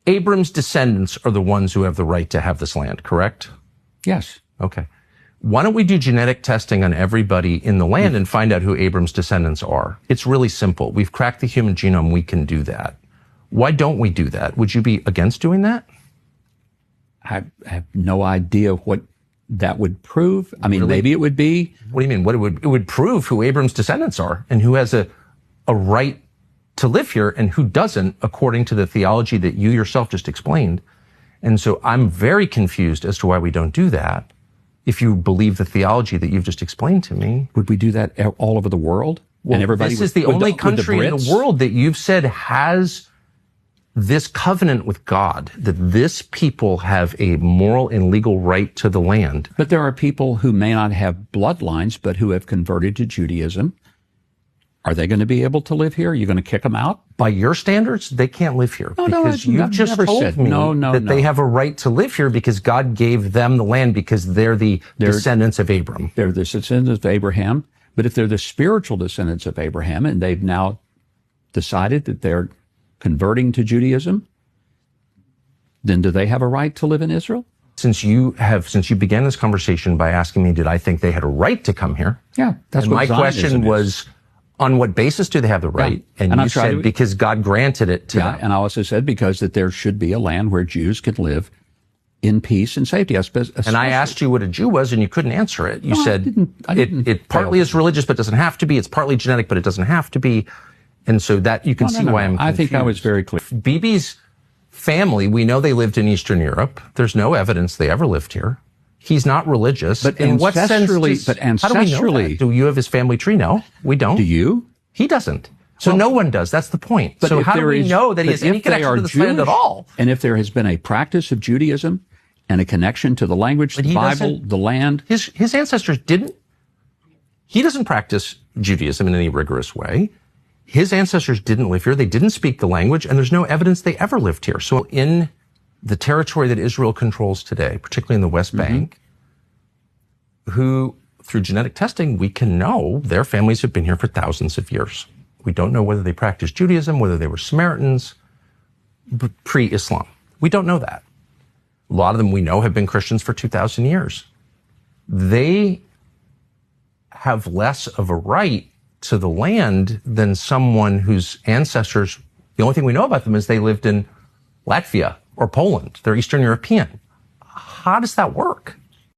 Abram's descendants are the ones who have the right to have this land, correct? Yes. Okay. Why don't we do genetic testing on everybody in the land and find out who Abram's descendants are? It's really simple. We've cracked the human genome. We can do that. Why don't we do that? Would you be against doing that? I have no idea what that would prove. I mean, maybe it would be. What do you mean? It would prove who Abram's descendants are and who has a right to live here and who doesn't, according to the theology that you yourself just explained. And so I'm very confused as to why we don't do that. If you believe the theology that you've just explained to me. Would we do that all over the world? Well, and everybody this is the only country in the world that you've said has this covenant with God, that this people have a moral and legal right to the land. But there are people who may not have bloodlines, but who have converted to Judaism. Are they going to be able to live here? Are you going to kick them out? By your standards, they can't live here. Because you just told me that they have a right to live here because God gave them the land because they're the descendants of Abram. They're the descendants of Abraham. But if they're the spiritual descendants of Abraham and they've now decided that they're converting to Judaism, then do they have a right to live in Israel? Since you began this conversation by asking me, did I think they had a right to come here? Yeah, that's and what my question was, on what basis do they have the right? Yeah. And you said because God granted it to them. And I also said because that there should be a land where Jews can live in peace and safety. And I asked you what a Jew was, and you couldn't answer it. You said it partly is religious, but doesn't have to be. It's partly genetic, but it doesn't have to be. And so that you can see why I'm confused. I think I was very clear. Bibi's family, we know they lived in Eastern Europe. There's no evidence they ever lived here. He's not religious. But in what sense? How do we know that? Do you have his family tree? No, we don't. Do you? He doesn't. So no one does. That's the point. So how do we know that he has any connection to this land at all? And if there has been a practice of Judaism and a connection to the language, the Bible, the land. His ancestors didn't. He doesn't practice Judaism in any rigorous way. His ancestors didn't live here. They didn't speak the language, and there's no evidence they ever lived here. So in the territory that Israel controls today, particularly in the West Bank, who, through genetic testing, we can know their families have been here for thousands of years. We don't know whether they practiced Judaism, whether they were Samaritans, pre-Islam. We don't know that. A lot of them we know have been Christians for 2,000 years. They have less of a right to the land than someone whose ancestors, the only thing we know about them is they lived in Latvia or Poland. They're Eastern European. How does that work?